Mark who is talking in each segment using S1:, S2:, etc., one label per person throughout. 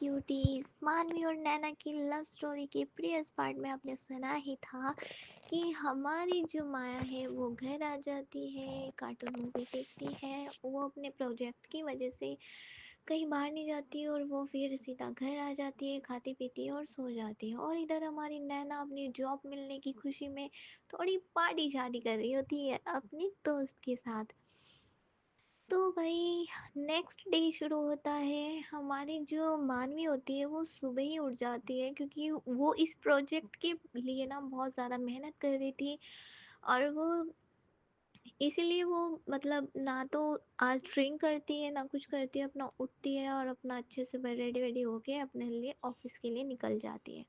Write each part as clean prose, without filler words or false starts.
S1: Cuties, मानवी और नैना की लव स्टोरी के प्रीवियस पार्ट में आपने सुना ही था कि हमारी जो माया है वो घर आ जाती है, कार्टून मूवी देखती है, वो अपने प्रोजेक्ट की वजह से कहीं बाहर नहीं जाती और वो फिर सीधा घर आ जाती है, खाती पीती है और सो जाती है। और इधर हमारी नैना अपनी जॉब मिलने की खुशी में थोड़ी पार्टी शादी कर रही होती है अपनी दोस्त के साथ। तो भाई नेक्स्ट डे शुरू होता है। हमारी जो मानवी होती है वो सुबह ही उठ जाती है क्योंकि वो इस प्रोजेक्ट के लिए ना बहुत ज़्यादा मेहनत कर रही थी। और वो इसीलिए वो मतलब ना तो आज ड्रिंक करती है ना कुछ करती है, अपना उठती है और अपना अच्छे से रेडी वेडी होके अपने लिए ऑफिस के लिए निकल जाती है।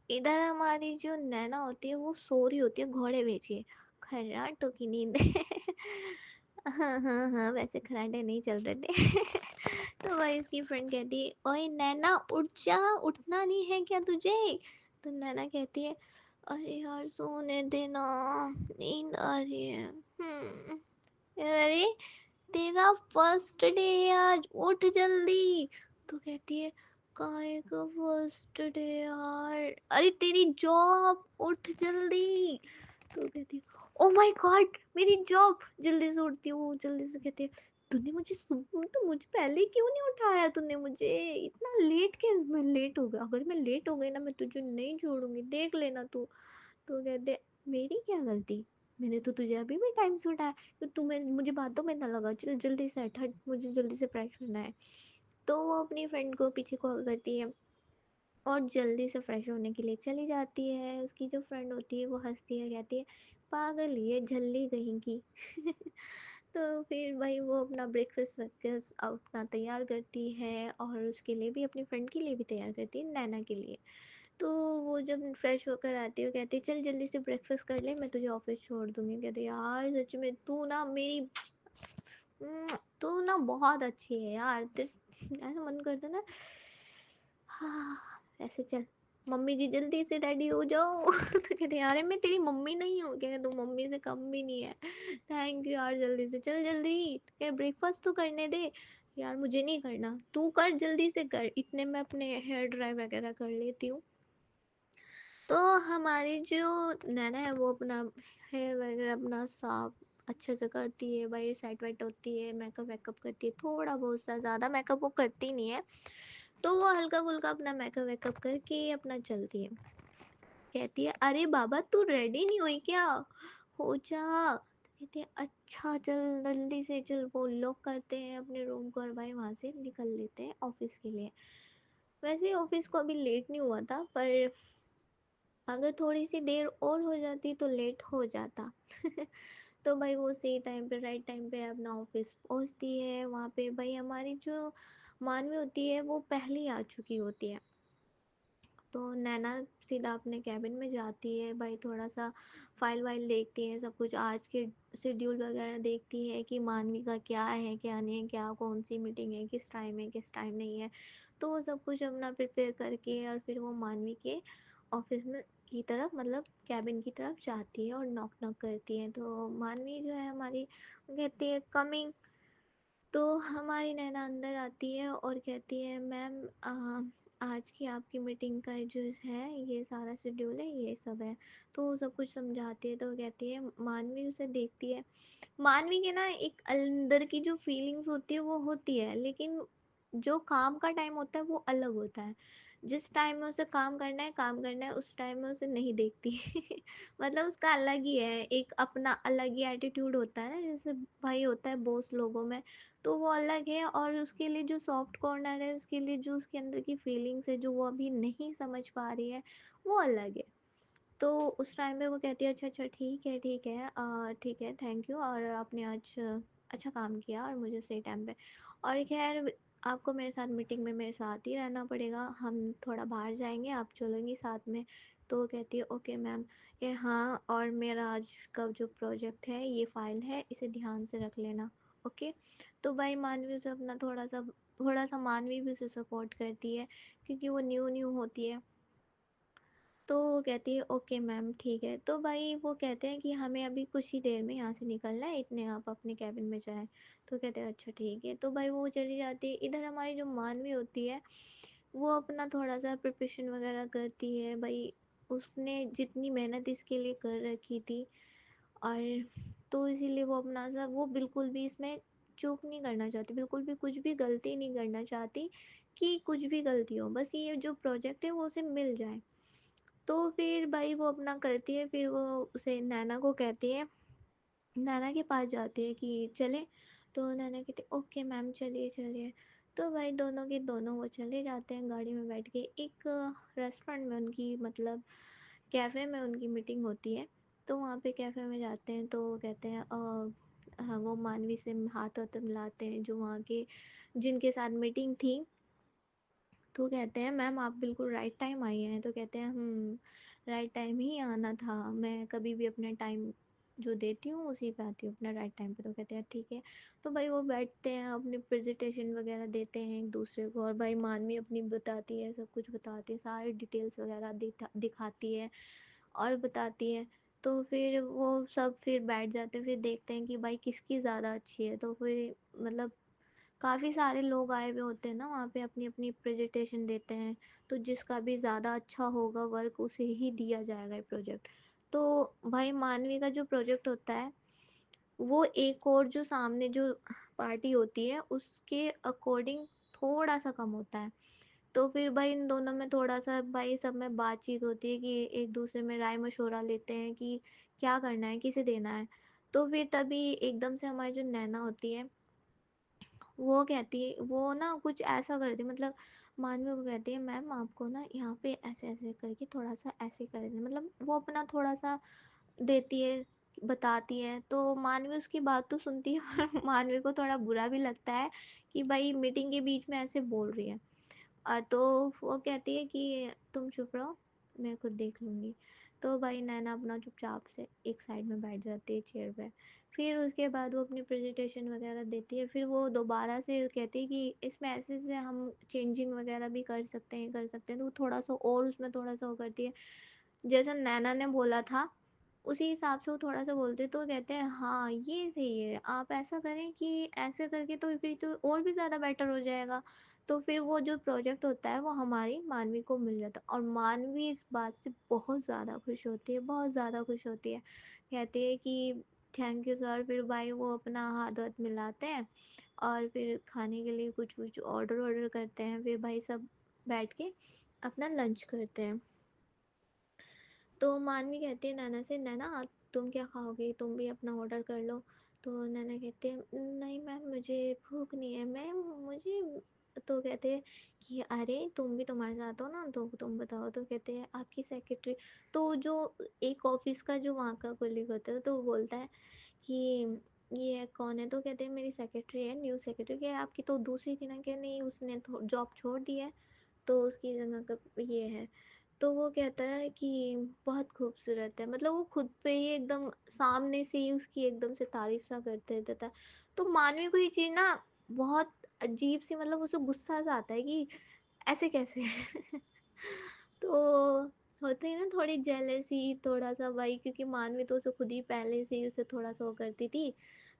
S1: इधर हमारी जो नैना होती है वो सो रही होती है घोड़े बेचिए, खर्राटों की नींद। हाँ हाँ हाँ, वैसे खर्राटे नहीं चल रहे थे। तो वही इसकी फ्रेंड कहती है, ओए नैना उठ जा, उठना नहीं है क्या तुझे? तो नैना कहती है, अरे यार सोने देना, नींद आ रही है। अरे तेरा फर्स्ट डे आज, उठ जल्दी। तो कहती है, काहे का फर्स्ट डे यार, अरे तेरी जॉब, उठ जल्दी। तो कहती है, ओ माय गॉड मेरी जॉब। जल्दी से उठती हूँ, जल्दी से कहती है, तूने मुझे तो मुझे पहले क्यों नहीं उठाया, तूने मुझे इतना लेट कैसे? मैं लेट हो गया, अगर मैं लेट हो गई ना मैं तुझे नहीं छोड़ूंगी, देख लेना तू। तो कहते, मेरी क्या गलती, मैंने तो तुझे अभी भी टाइम से उठाया। तो तुम्हें मुझे बातों में ना लगा, चल जल्दी से हट हट, मुझे जल्दी से फ्रेश होना है। तो वो अपनी फ्रेंड को पीछे कॉल करती है और जल्दी से फ्रेश होने के लिए चली जाती है। उसकी जो फ्रेंड होती है वो हंसती है, कहती है, पागल ये झल्ली कहीं की। तो फिर भाई वो अपना ब्रेकफास्ट वेकफास्ट अपना तैयार करती है और उसके लिए भी, अपनी फ्रेंड के लिए भी तैयार करती है, नैना के लिए। तो वो जब फ्रेश होकर आती है वो कहती है, चल जल्दी से ब्रेकफास्ट कर ले, मैं तुझे ऑफिस छोड़ दूंगी। कहती है, यार सच में तू ना मेरी तू ना बहुत अच्छी है यार, ऐसा मन करता ना, हाँ ऐसे चल, मम्मी जी जल्दी से रेडी हो जाओ। तो कहते हैं, अरे मैं तेरी मम्मी नहीं हूँ क्या? तू मम्मी से कम भी नहीं है। थैंक यू यार, जल्दी से चल, जल्दी क्या, ब्रेकफास्ट तो करने दे। यार मुझे नहीं करना, तू कर, जल्दी से कर, इतने में अपने हेयर ड्राई वगैरह कर लेती हूँ। तो हमारी जो नैना है वो अपना हेयर वगैरह अपना साफ अच्छे से करती है भाई, सेट वेट होती है, मेकअप वेकअप करती है, थोड़ा बहुत सा, ज़्यादा मेकअप वो करती नहीं है। तो वो हल्का फुल्का अपना मेकअप वेकअप करके अपना चलती है। कहती है, अरे बाबा तू रेडी नहीं हुई क्या, हो जा। तो कहती है, अच्छा चल जल्दी से चल, वो लॉक करते हैं अपने रूम को और भाई वहाँ से निकल लेते हैं ऑफिस के लिए। वैसे ऑफिस को अभी लेट नहीं हुआ था, पर अगर थोड़ी सी देर और हो जाती तो लेट हो जाता। तो भाई वो सही टाइम पे, राइट टाइम पे अपना ऑफिस पहुंचती है। वहाँ पे भाई हमारी जो मानवी होती है वो पहले ही आ चुकी होती है। तो नैना सीधा अपने कैबिन में जाती है भाई, थोड़ा सा फाइल वाइल देखती है, सब कुछ आज के शेड्यूल वगैरह देखती है कि मानवी का क्या है क्या नहीं है, क्या कौन सी मीटिंग है, किस टाइम नहीं है। तो वो सब कुछ अपना प्रिपेयर करके और फिर वो मानवी के ऑफिस में की तरफ, मतलब कैबिन की तरफ जाती है और नॉक नॉक करती है। तो मानवी जो है हमारी, कहती है, कमिंग। तो हमारी नैना अंदर आती है और कहती है, मैम आज की आपकी मीटिंग का जो है ये सारा शेड्यूल है, ये सब है। तो वो सब कुछ समझाती है। तो कहती है, मानवी उसे देखती है। मानवी के ना एक अंदर की जो फीलिंग्स होती है वो होती है, लेकिन जो काम का टाइम होता है वो अलग होता है। जिस टाइम में उसे काम करना है उस टाइम में उसे नहीं देखती। मतलब उसका अलग ही है, एक अपना अलग ही एटीट्यूड होता है ना, जैसे भाई होता है बॉस लोगों में, तो वो अलग है। और उसके लिए जो सॉफ्ट कॉर्नर है, उसके लिए जो उसके अंदर की फीलिंग्स है जो वो अभी नहीं समझ पा रही है, वो अलग है। तो उस टाइम पे वो कहती है, अच्छा अच्छा ठीक है ठीक है, ठीक है, थैंक यू, और आपने आज अच्छा काम किया और मुझे सही टाइम पे। और खैर आपको मेरे साथ मीटिंग में मेरे साथ ही रहना पड़ेगा, हम थोड़ा बाहर जाएंगे, आप चलेंगी साथ में? तो वो कहती है, ओके मैम, ये हाँ, और मेरा आज का जो प्रोजेक्ट है ये फाइल है, इसे ध्यान से रख लेना। ओके। तो भाई मानवी से अपना थोड़ा सा मानवी भी उसे सपोर्ट करती है क्योंकि वो न्यू न्यू होती है। तो वो कहती है, ओके मैम ठीक है। तो भाई वो कहते हैं कि हमें अभी कुछ ही देर में यहाँ से निकलना है, इतने आप अपने कैबिन में जाएं। तो कहते हैं, अच्छा ठीक है। तो भाई वो चली जाती है। इधर हमारी जो मानवी होती है वो अपना थोड़ा-सा प्रिपरेशन वगैरह करती है भाई, उसने जितनी मेहनत इसके लिए कर रखी थी, और तो इसीलिए वो अपना सा वो बिल्कुल भी इसमें चूक नहीं करना चाहती, बिल्कुल भी कुछ भी गलती नहीं करना चाहती कि कुछ भी गलती हो, बस ये जो प्रोजेक्ट है वो उसे मिल जाए। तो फिर भाई वो अपना करती है, फिर वो उसे नैना को कहती है, नैना के पास जाती है कि चले, तो नैना कहती है ओके मैम चलिए चलिए। तो भाई दोनों के दोनों वो चले जाते हैं गाड़ी में बैठ के, एक रेस्टोरेंट में उनकी मतलब कैफ़े में उनकी मीटिंग होती है। तो वहाँ पे कैफ़े में जाते हैं, तो वो कहते हैं हाँ, वो मानवी से हाथ वाथ मिलाते हैं जो वहाँ के जिनके साथ मीटिंग थी। तो कहते हैं मैम आप बिल्कुल राइट टाइम आई हैं, तो कहते हैं राइट टाइम ही आना था, मैं कभी भी अपना टाइम जो देती हूँ उसी पे आती हूँ अपना राइट टाइम पे। तो कहते हैं ठीक है। तो भाई वो बैठते हैं अपनी प्रेजेंटेशन वगैरह देते हैं एक दूसरे को, और भाई मानवी अपनी बताती है, सब कुछ बताती है, सारी डिटेल्स वगैरह दिखाती है और बताती है। तो फिर वो सब फिर बैठ जाते हैं, फिर देखते हैं कि भाई किसकी ज़्यादा अच्छी है। तो फिर मतलब काफ़ी सारे लोग आए हुए होते हैं ना वहाँ पे, अपनी अपनी प्रेजेंटेशन देते हैं, तो जिसका भी ज़्यादा अच्छा होगा वर्क उसे ही दिया जाएगा ये प्रोजेक्ट। तो भाई मानवी का जो प्रोजेक्ट होता है वो एक और जो सामने जो पार्टी होती है उसके अकॉर्डिंग थोड़ा सा कम होता है। तो फिर भाई इन दोनों में थोड़ा सा भाई सब में बातचीत होती है कि एक दूसरे में राय मशवरा लेते हैं कि क्या करना है, किसे देना है। तो फिर तभी एकदम से हमारी जो नैना होती है वो कहती है, वो ना कुछ ऐसा करती है, मतलब मानवी को कहती है मैम आपको ना यहाँ पे ऐसे ऐसे करके थोड़ा सा ऐसे कर देना, मतलब वो अपना थोड़ा सा देती है, बताती है। तो मानवी उसकी बात तो सुनती है पर मानवी को थोड़ा बुरा भी लगता है कि भाई मीटिंग के बीच में ऐसे बोल रही है। तो वो कहती है कि तुम चुप रहो, मैं खुद देख लूँगी। तो भाई नैना अपना चुपचाप से एक साइड में बैठ जाती है चेयर पे। फिर उसके बाद वो अपनी प्रेजेंटेशन वगैरह देती है, फिर वो दोबारा से कहती है कि इसमें ऐसे-ऐसे हम चेंजिंग वगैरह भी कर सकते हैं, कर सकते हैं। तो वो थोड़ा-सा और उसमें थोड़ा-सा वो करती है, जैसा नैना ने बोला था उसी हिसाब से वो थोड़ा-सा बोलते, तो कहते हैं हाँ, ये सही है, आप ऐसा करें कि ऐसे करके तो फिर तो और भी ज़्यादा बेटर हो जाएगा। तो फिर वो जो प्रोजेक्ट होता है वो हमारी मानवी को मिल जाता है, और मानवी इस बात से बहुत ज़्यादा खुश होती है, बहुत ज़्यादा खुश होती है। कहती है कि थैंक यू सर। फिर भाई वो अपना हाथ-वाथ मिलाते हैं और फिर खाने के लिए कुछ-वुछ ऑर्डर-वॉर्डर करते हैं। फिर भाई सब बैठ के अपना लंच करते हैं। तो मानवी कहती है नैना से, नैना तुम क्या खाओगी, तुम भी अपना ऑर्डर कर लो। तो नैना कहती है नहीं मैम मुझे भूख नहीं है मैम, मुझे। तो कहते हैं कि अरे तुम भी, तुम्हारे साथ हो ना, तो तुम बताओ। तो कहते हैं आपकी सेक्रेटरी। तो जो एक ऑफिस का जो वहाँ का कोलीग होता है तो वो बोलता है कि ये कौन है। तो कहते हैं मेरी सेक्रेटरी है, न्यू सेक्रेटरी। क्या आपकी तो दूसरी थी ना, क्या नहीं उसने जॉब छोड़ दी है तो उसकी जगह का ये है। तो वो कहता है कि बहुत खूबसूरत है, मतलब वो खुद पे ही एकदम सामने से ही उसकी एकदम से तारीफ सा करते रहता है। तो मानवी को ये चीज़ ना बहुत अजीब सी, मतलब उसे गुस्सा सा आता है कि ऐसे कैसे तो होता है ना थोड़ी जेलेसी थोड़ा सा भाई, क्योंकि मानवी तो उसे खुद ही पहले से ही उसे थोड़ा सा वो करती थी।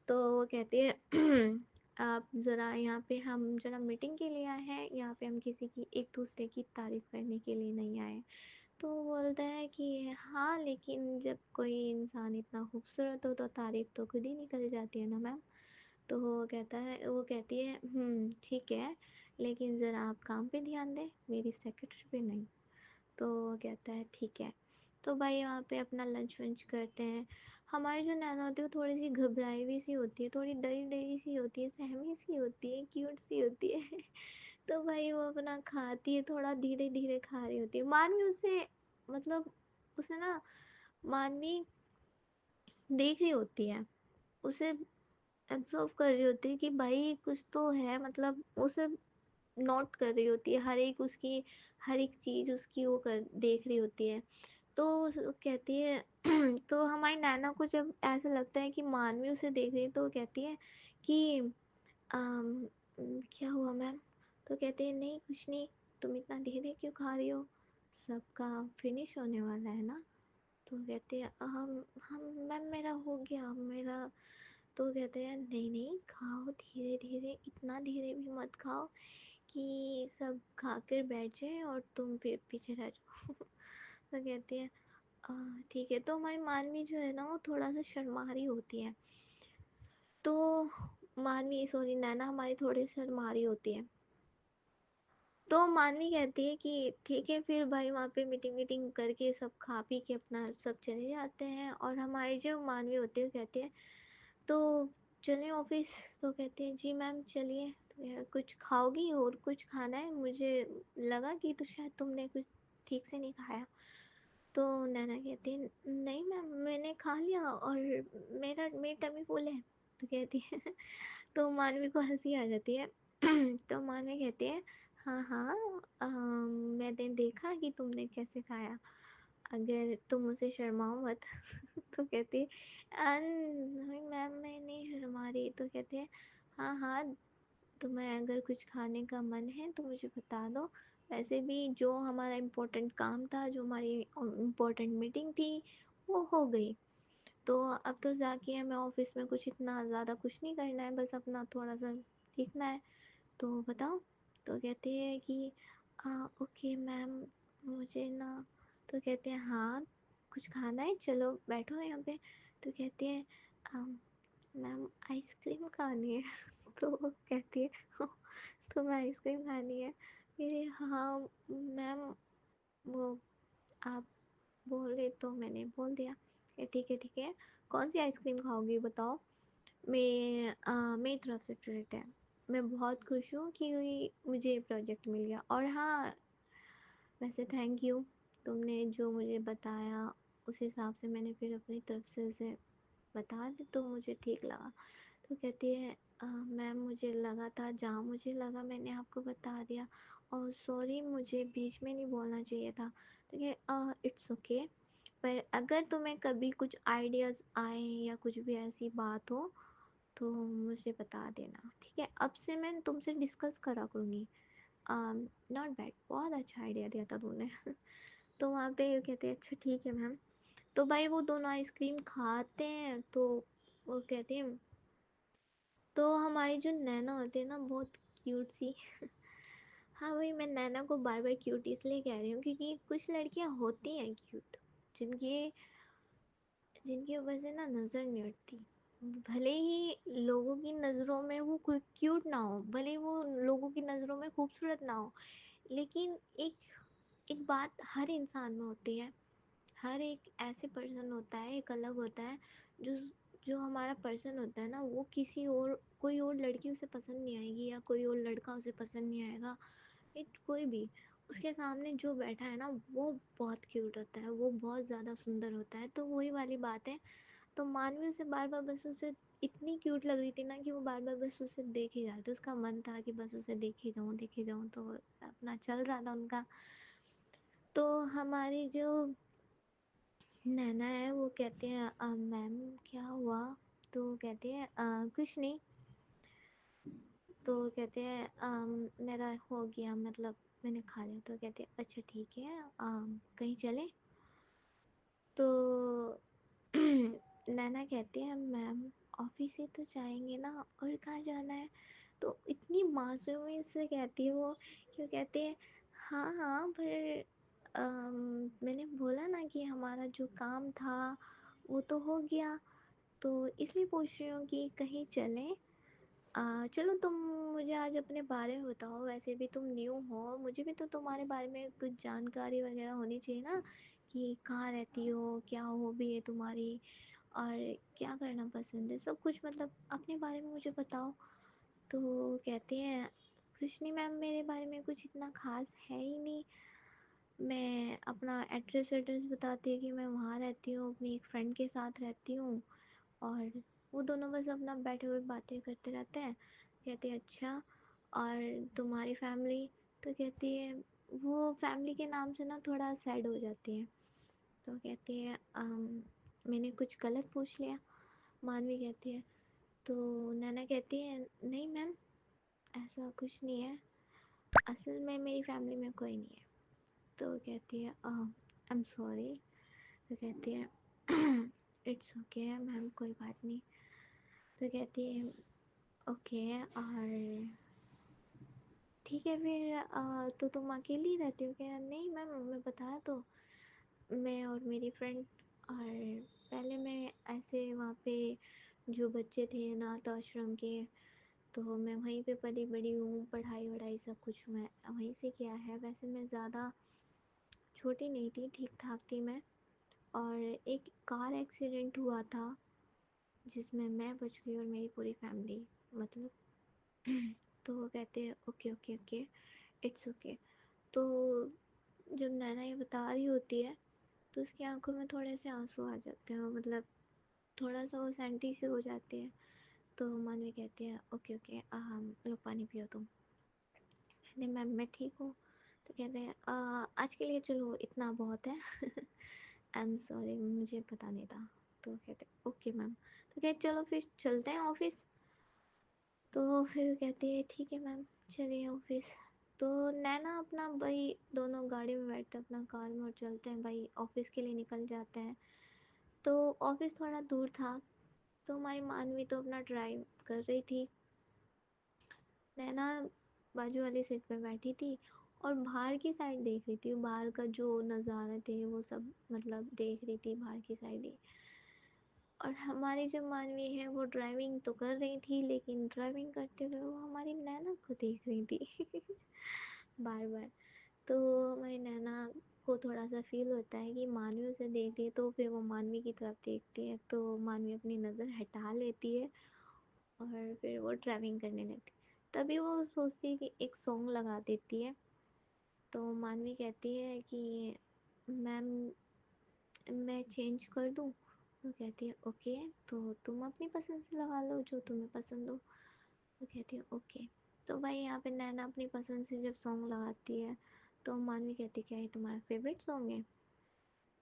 S1: तो वो कहती है आप ज़रा यहाँ पे, हम ज़रा मीटिंग के लिए आए हैं, यहाँ पे हम किसी की एक दूसरे की तारीफ करने के लिए नहीं आए। तो वो बोलता है कि हाँ लेकिन जब कोई इंसान इतना खूबसूरत हो तो तारीफ तो खुद ही निकल जाती है ना मैम। तो वो कहती है ठीक है, लेकिन ज़रा आप काम पे ध्यान दें, मेरी सेक्रेटरी पे नहीं। तो वो कहता है ठीक है। तो भाई वहाँ पे अपना लंच वंच करते हैं। हमारी जो नैना होती है वो थोड़ी सी घबराई हुई सी होती है, थोड़ी डरी डरी सी होती है, सहमी सी होती है, क्यूट सी होती है तो भाई वो अपना खाती है, थोड़ा धीरे धीरे खा रही होती है। मानवी उसे मतलब उसे ना मानवी देख रही होती है, उसे ऑब्जर्व कर रही होती है कि भाई कुछ तो है, मतलब उसे नोट कर रही होती है, हर एक उसकी हर एक चीज़ उसकी वो कर देख रही होती है। तो कहती है तो हमारी नैना को जब ऐसा लगता है कि मानवी उसे देख रही है तो वो कहती है कि क्या हुआ मैम। तो कहती है नहीं कुछ नहीं, तुम इतना धीरे क्यों खा रही हो, सबका फिनिश होने वाला है ना। तो कहते हैं हम मैम मेरा हो गया मेरा। तो कहते हैं नहीं नहीं खाओ धीरे धीरे, इतना धीरे भी मत खाओ कि सब खाकर बैठ जाए और तुम फिर पीछे रह जाओ। तो कहती है ठीक है। तो हमारी मानवी जो है ना वो थोड़ा सा शर्मारी होती है। तो मानवी सॉरी नैना हमारी थोड़ी शर्मारी होती है। तो मानवी कहती है कि ठीक है फिर भाई वहाँ पे मीटिंग वीटिंग करके सब खा पी के अपना सब चले जाते हैं। और हमारी जो मानवी होती है वो कहती है तो चलें ऑफिस। तो कहते हैं जी मैम चलिए। तो कुछ खाओगी और कुछ खाना है? मुझे लगा कि तो शायद तुमने कुछ ठीक से नहीं खाया। तो नैना कहती है नहीं मैम मैंने खा लिया और मेरी टमी फुल है। तो कहती है तो मानवी को हंसी आ जाती है। तो मानवी कहती है हाँ हाँ मैंने देखा कि तुमने कैसे खाया, अगर तुम मुझसे शर्माओ मत। तो कहती है नहीं मैम मैं नहीं शर्मा रही। तो कहती है हाँ हाँ तुम्हें अगर कुछ खाने का मन है तो मुझे बता दो। वैसे भी जो हमारा इम्पोर्टेंट काम था, जो हमारी इम्पोर्टेंट मीटिंग थी वो हो गई। तो अब तो जाके हमें ऑफिस में कुछ इतना ज़्यादा कुछ नहीं करना है, बस अपना थोड़ा सा सीखना है। तो बताओ। तो कहते हैं कि ओके मैम मुझे ना। तो कहते हैं हाँ कुछ खाना है चलो बैठो यहाँ पे। तो कहते हैं मैम आइसक्रीम खानी है। तो वो कहती है तुम्हें आइसक्रीम खानी है? फिर हाँ मैम वो आप बोले तो मैंने बोल दिया कि ठीक है कौन सी आइसक्रीम खाओगी बताओ। मेरी तरफ से ट्रीट है। मैं बहुत खुश हूँ कि मुझे प्रोजेक्ट मिल गया। और हाँ वैसे थैंक यू, तुमने जो मुझे बताया उस हिसाब से मैंने फिर अपनी तरफ से उसे बता दी तो मुझे ठीक लगा। तो कहती है मैम मुझे लगा था जहाँ मुझे लगा मैंने आपको बता दिया और सॉरी मुझे बीच में नहीं बोलना चाहिए था। तो कहे इट्स ओके पर अगर तुम्हें कभी कुछ आइडियाज़ आए या कुछ भी ऐसी बात हो तो मुझे बता देना ठीक है। अब से मैं तुमसे डिस्कस करा करूँगी। नॉट बैड बहुत अच्छा आइडिया दिया था तुमने। तो वहाँ पे कहते हैं अच्छा ठीक है मैम। तो भाई वो दोनों आइसक्रीम खाते हैं तो वो कहते हैं तो हमारी जो नैना होती है ना बहुत क्यूट सी। हाँ भाई मैं नैना को बार बार क्यूट इसलिए कह रही हूँ क्योंकि कुछ लड़कियाँ होती हैं क्यूट जिनके जिनके ऊपर से ना नज़र नहीं हटती। भले ही लोगों की नज़रों में वो क्यूट ना हो, भले ही वो लोगों की नज़रों में खूबसूरत ना हो, लेकिन एक एक बात हर इंसान में होती है। हर एक ऐसे पर्सन होता है, एक अलग होता है जो जो हमारा पर्सन होता है ना वो किसी और कोई और लड़की उसे पसंद नहीं आएगी या कोई और लड़का उसे पसंद नहीं आएगा। इट कोई भी उसके सामने जो बैठा है ना वो बहुत क्यूट होता है, वो बहुत ज़्यादा सुंदर होता है। तो वही वाली बात है। तो मानवी उसे बार बार बस उसे इतनी क्यूट लग रही थी ना कि वो बार बार बस उसे देखे जा रहे थे। उसका मन था कि बस उसे देखे जाऊँ तो अपना चल रहा था उनका। तो हमारी जो नैना है वो कहते हैं मैम क्या हुआ? तो कहते हैं कुछ नहीं। तो कहते हैं मेरा हो गया मतलब मैंने खा लिया। तो कहते हैं अच्छा ठीक है कहीं चले? तो नैना कहती है मैम ऑफिस ही तो जाएंगे ना और कहाँ जाना है? तो इतनी मासूमी से कहती है वो क्यों कहते हैं हाँ हाँ पर मैंने बोला ना कि हमारा जो काम था वो तो हो गया तो इसलिए पूछ रही हूँ कि कहीं चलें। चलो तुम मुझे आज अपने बारे में बताओ, वैसे भी तुम न्यू हो, मुझे भी तो तुम्हारे बारे में कुछ जानकारी वगैरह होनी चाहिए ना कि कहाँ रहती हो, क्या हॉबी है तुम्हारी और क्या करना पसंद है, सब कुछ मतलब अपने बारे में मुझे बताओ। तो कहते हैं कुछ नहीं मैम मेरे बारे में कुछ इतना खास है ही नहीं। मैं अपना एड्रेस एड्रेस बताती है कि मैं वहाँ रहती हूँ, अपनी एक फ्रेंड के साथ रहती हूँ। और वो दोनों बस अपना बैठे हुए बातें करते रहते हैं। कहती है अच्छा और तुम्हारी फैमिली? तो कहती है वो फैमिली के नाम से ना थोड़ा सैड हो जाती है। तो कहती है मैंने कुछ गलत पूछ लिया? मानवी कहती है। तो नैना कहती है नहीं मैम ऐसा कुछ नहीं है, असल में मेरी फैमिली में कोई नहीं है। तो कहती है आई एम सॉरी। तो कहती है इट्स ओके मैम कोई बात नहीं। तो कहती है ओके और ठीक है फिर तो तुम अकेली रहती हो क्या? नहीं मैम, मैं बताया तो, मैं और मेरी फ्रेंड। और पहले मैं ऐसे वहाँ पे जो बच्चे थे अनाथ आश्रम के, तो मैं वहीं पे पली बड़ी हूँ, पढ़ाई वढ़ाई सब कुछ मैं वहीं से किया है। वैसे मैं ज़्यादा छोटी नहीं थी, ठीक ठाक थी मैं। और एक कार एक्सीडेंट हुआ था जिसमें मैं बच गई और मेरी पूरी फैमिली, मतलब तो वो कहते हैं okay okay okay, it's okay. तो जब नैना ये बता रही होती है तो उसकी आंखों में थोड़े से आंसू आ जाते हैं, मतलब थोड़ा सा वो सैंटी से हो जाती है। तो मानवी कहती है ओके ओके, लो पानी पियो तुम। कहते मैम मैं ठीक हूँ। तो कहते हैं आज के लिए चलो इतना बहुत है। आई एम सॉरी, मुझे पता नहीं था। तो कहते ओके मैम। तो कहते चलो फिर चलते हैं ऑफिस। तो फिर कहती है ठीक है मैम, चलिए ऑफिस। तो नैना अपना भाई दोनों गाड़ी में बैठते हैं अपना कार में और चलते हैं भाई, ऑफिस के लिए निकल जाते हैं। तो ऑफिस थोड़ा दूर था, तो हमारी मानवी तो अपना ड्राइव कर रही थी, नैना बाजू वाली सीट पे बैठी थी और बाहर की साइड देख रही थी, बाहर का जो नज़ारे थे वो सब मतलब देख रही थी बाहर की साइड ही। और हमारी जो मानवी है वो ड्राइविंग तो कर रही थी, लेकिन ड्राइविंग करते हुए वो हमारी नैना को देख रही थी बार बार। तो हमारी नैना को थोड़ा सा फील होता है कि मानवी उसे देख रही है, तो फिर वो मानवी की तरफ देखती है, तो मानवी अपनी नज़र हटा लेती है और फिर वो ड्राइविंग करने लगती है। तभी वो सोचती है कि एक सॉन्ग लगा देती है। तो मानवी कहती है कि मैम मैं चेंज कर दूँ? वो कहती है ओके, तो तुम अपनी पसंद से लगा लो जो तुम्हें पसंद हो। वो कहती है ओके। तो भाई यहाँ पे नैना अपनी पसंद से जब सॉन्ग लगाती है तो मानवी कहती है क्या ये तुम्हारा फेवरेट सॉन्ग है?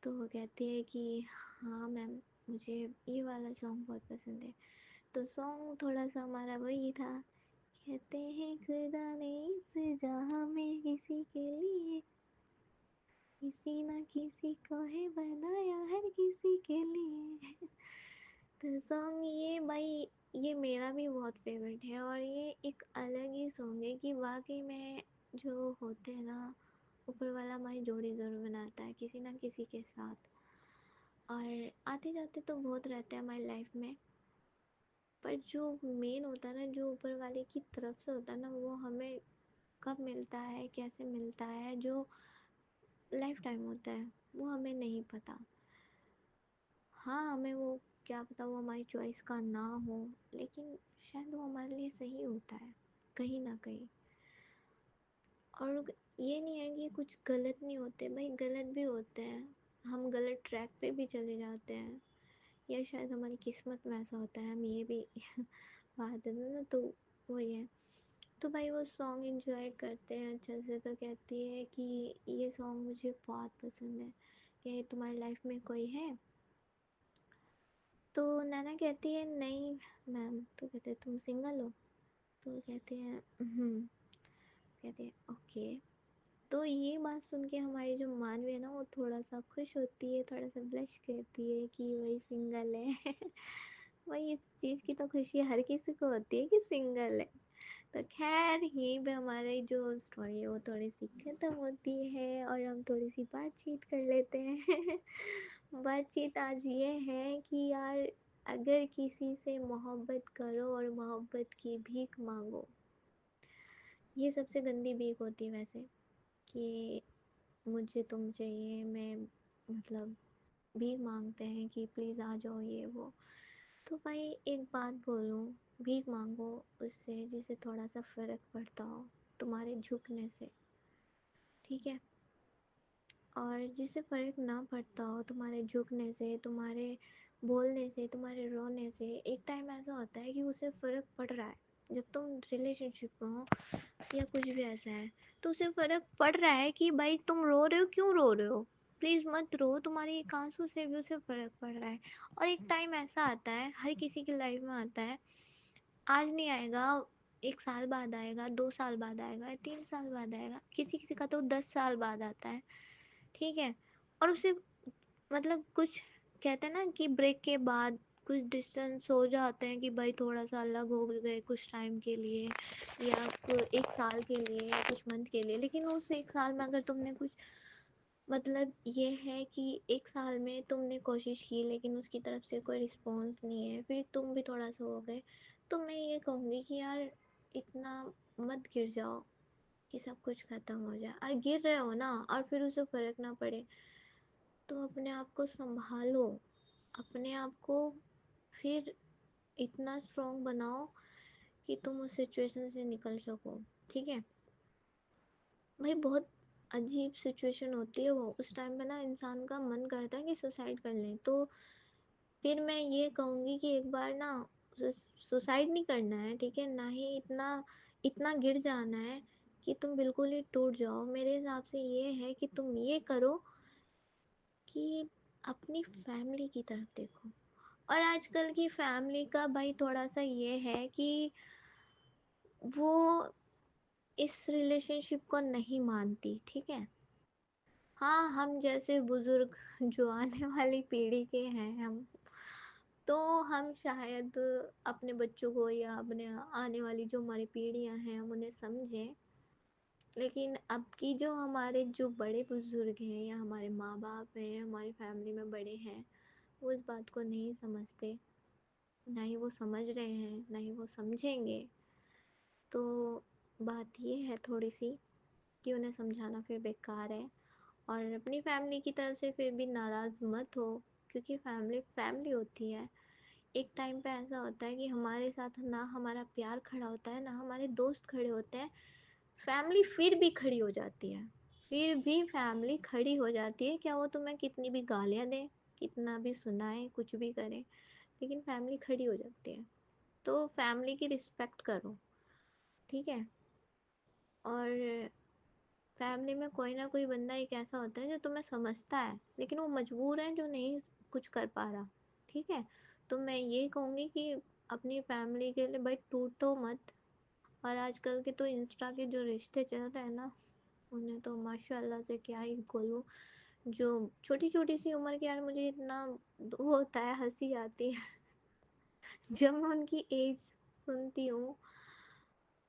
S1: तो वो कहती है कि हाँ मैम, मुझे ये वाला सॉन्ग बहुत पसंद है। तो सॉन्ग थोड़ा सा हमारा वही था, कहते हैं खुदा ने इस जहाँ में किसी के लिए किसी ना किसी को है बनाया हर किसी के लिए। तो सॉन्ग ये भाई, ये मेरा भी बहुत फेवरेट है और ये एक अलग ही सॉन्ग है कि वाकई में जो होते हैं ना, ऊपर वाला हमारी जोड़ी ज़रूर बनाता है किसी ना किसी के साथ। और आते जाते तो बहुत रहते हैं हमारी लाइफ में, पर जो मेन होता है ना, जो ऊपर वाले की तरफ से होता है ना, वो हमें कब मिलता है कैसे मिलता है, जो लाइफ टाइम होता है वो हमें नहीं पता। हाँ हमें वो क्या पता वो हमारी चॉइस का ना हो, लेकिन शायद वो हमारे लिए सही होता है कहीं ना कहीं। और ये नहीं है कि कुछ गलत नहीं होते भाई, गलत भी होते हैं, हम गलत ट्रैक पे भी चले जाते हैं, या शायद हमारी किस्मत में ऐसा होता है, हम ये भी बात है ना। तो वही है। तो भाई वो सॉन्ग एंजॉय करते हैं अच्छे से। तो कहती है कि ये सॉन्ग मुझे बहुत पसंद है, कि तुम्हारी लाइफ में कोई है? तो नैना कहती है नहीं मैम। तो कहते हैं तुम सिंगल हो? तो कहते हैं कहते हैं ओके। तो ये बात सुन के हमारी जो मानवी है ना, वो थोड़ा सा खुश होती है, थोड़ा सा ब्लश करती है कि वही सिंगल है। वही इस चीज़ की तो खुशी हर किसी को होती है कि सिंगल है। तो खैर यहीं पे हमारी जो स्टोरी है वो थोड़ी सी खत्म होती है और हम थोड़ी सी बातचीत कर लेते हैं। बातचीत आज ये है कि यार, अगर किसी से मोहब्बत करो और मोहब्बत की भीख मांगो, ये सबसे गंदी भीख होती है वैसे, कि मुझे तुम चाहिए, मैं मतलब भीख मांगते हैं कि प्लीज़ आ जाओ ये वो। तो भाई एक बात बोलूँ, भीख मांगो उससे जिसे थोड़ा सा फ़र्क पड़ता हो तुम्हारे झुकने से, ठीक है? और जिसे फ़र्क ना पड़ता हो तुम्हारे झुकने से, तुम्हारे बोलने से, तुम्हारे रोने से, एक टाइम ऐसा होता है कि उसे फ़र्क पड़ रहा है। जब तुम रिलेशनशिप में हो या कुछ भी ऐसा है, तो उसे फ़र्क पड़ रहा है कि भाई तुम रो रहे हो, क्यों रो रहे हो? प्लीज़ मत रो, तुम्हारे एक आंसू से भी उसे फ़र्क पड़ रहा है। और एक टाइम ऐसा आता है, हर किसी की लाइफ में आता है, आज नहीं आएगा, 1 साल बाद आएगा, 2 साल बाद आएगा, 3 साल बाद आएगा, किसी-किसी का तो 10 साल बाद आता है, ठीक है? और उसे मतलब कुछ कहते हैं ना कि ब्रेक के बाद कुछ डिस्टेंस हो जाते हैं कि भाई थोड़ा सा अलग हो गए कुछ टाइम के लिए, या एक साल के लिए या कुछ मंथ के लिए, लेकिन उस एक साल में अगर तुमने कुछ, मतलब ये है कि एक साल में तुमने कोशिश की लेकिन उसकी तरफ से कोई रिस्पॉन्स नहीं है, फिर तुम भी थोड़ा सा हो गए, तो मैं ये कहूँगी कि यार इतना मत गिर जाओ कि सब कुछ खत्म हो जाए। और गिर रहे हो ना और फिर उसे फर्क ना पड़े, तो अपने आप को संभालो, अपने आप को फिर इतना स्ट्रॉन्ग बनाओ कि तुम उस सिचुएशन से निकल सको। ठीक है भाई, बहुत अजीब सिचुएशन होती है वो, उस टाइम पे ना इंसान का मन करता है कि सुसाइड कर लें। तो फिर मैं ये कहूँगी कि एक बार ना सुसाइड नहीं करना है, ठीक है, ना ही इतना इतना गिर जाना है कि तुम बिल्कुल ही टूट जाओ। मेरे हिसाब से ये है कि तुम ये करो कि अपनी फैमिली की तरफ देखो। और आजकल की फैमिली का भाई थोड़ा सा ये है कि वो इस रिलेशनशिप को नहीं मानती, ठीक है। हाँ, हम जैसे बुजुर्ग जो आने वाली पीढ़ी के हैं हम, तो हम शायद अपने बच्चों को या अपने आने वाली जो हमारी पीढ़ियां हैं हम उन्हें समझें, लेकिन अब की जो हमारे जो बड़े बुजुर्ग हैं या हमारे माँ बाप हैं, हमारी फैमिली में बड़े हैं, वो इस बात को नहीं समझते, ना ही वो समझ रहे हैं, ना ही वो समझेंगे। तो बात ये है थोड़ी सी कि उन्हें समझाना फिर बेकार है। और अपनी फैमिली की तरफ से फिर भी नाराज़ मत हो, क्योंकि फैमिली फैमिली होती है। एक टाइम पे ऐसा होता है कि हमारे साथ ना हमारा प्यार खड़ा होता है, ना हमारे दोस्त खड़े होते हैं, फैमिली फिर भी खड़ी हो जाती है, फिर भी फैमिली खड़ी हो जाती है। क्या वो तुम्हें कितनी भी गालियाँ दें, कितना भी सुनाए, कुछ भी करें, लेकिन फैमिली खड़ी हो जाती है। तो फैमिली की रिस्पेक्ट करो, ठीक है। और फैमिली में कोई ना कोई बंदा एक ऐसा होता है जो तुम्हें समझता है, लेकिन वो मजबूर है जो नहीं कुछ कर पा रहा, ठीक है। तो मैं ये कहूँगी कि अपनी फैमिली के लिए भाई टूटो मत। और आजकल के तो इंस्टा के जो रिश्ते चल रहे हैं ना, उन्हें तो माशाल्लाह से क्या ही बोलूँ, जो छोटी छोटी सी उम्र के, यार मुझे इतना वो होता है, हंसी आती है जब मैं उनकी एज सुनती हूँ।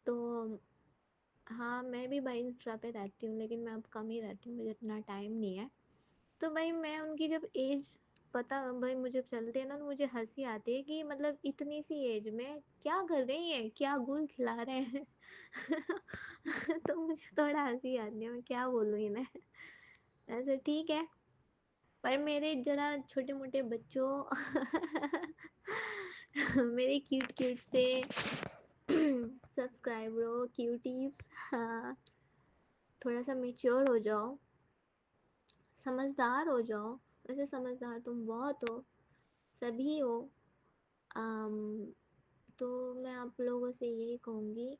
S1: तो हाँ, मैं भी भाई इंस्टा पे रहती हूँ, लेकिन मैं अब कम ही रहती हूँ, मुझे इतना टाइम नहीं है। तो भाई मैं उनकी जब एज पता भाई मुझे चलते हैं ना, तो मुझे हंसी आती है कि मतलब इतनी सी एज में क्या कर रही है, क्या गुल खिला रहे हैं तो मुझे थोड़ा हंसी आती है, मैं क्या बोलूँ इन्हें ऐसे, ठीक है। पर मेरे जरा छोटे मोटे बच्चों मेरे क्यूट क्यूट से सब्सक्राइबरों, क्यूटीज, हाँ, थोड़ा सा मेच्योर हो जाओ, समझदार हो जाओ। वैसे समझदार तुम बहुत हो, सभी हो। अम, तो मैं आप लोगों से यही कहूँगी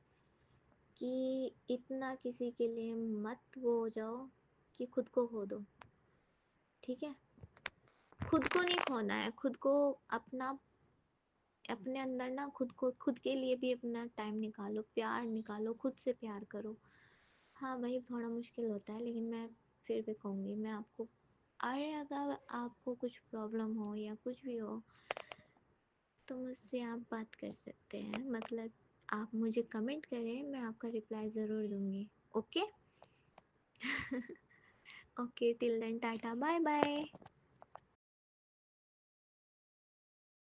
S1: कि इतना किसी के लिए मत वो हो जाओ कि खुद को खो दो, ठीक है। खुद को नहीं खोना है, खुद को अपना, अपने अंदर ना खुद को, खुद के लिए भी अपना टाइम निकालो, प्यार निकालो, खुद से प्यार करो। हाँ भाई थोड़ा मुश्किल होता है, लेकिन मैं फिर भी कहूँगी मैं आपको, अरे अगर आपको कुछ प्रॉब्लम हो या कुछ भी हो, तो मुझसे आप बात कर सकते हैं, मतलब आप मुझे कमेंट करें, मैं आपका रिप्लाई ज़रूर दूँगी। Okay okay, till then tata, bye bye.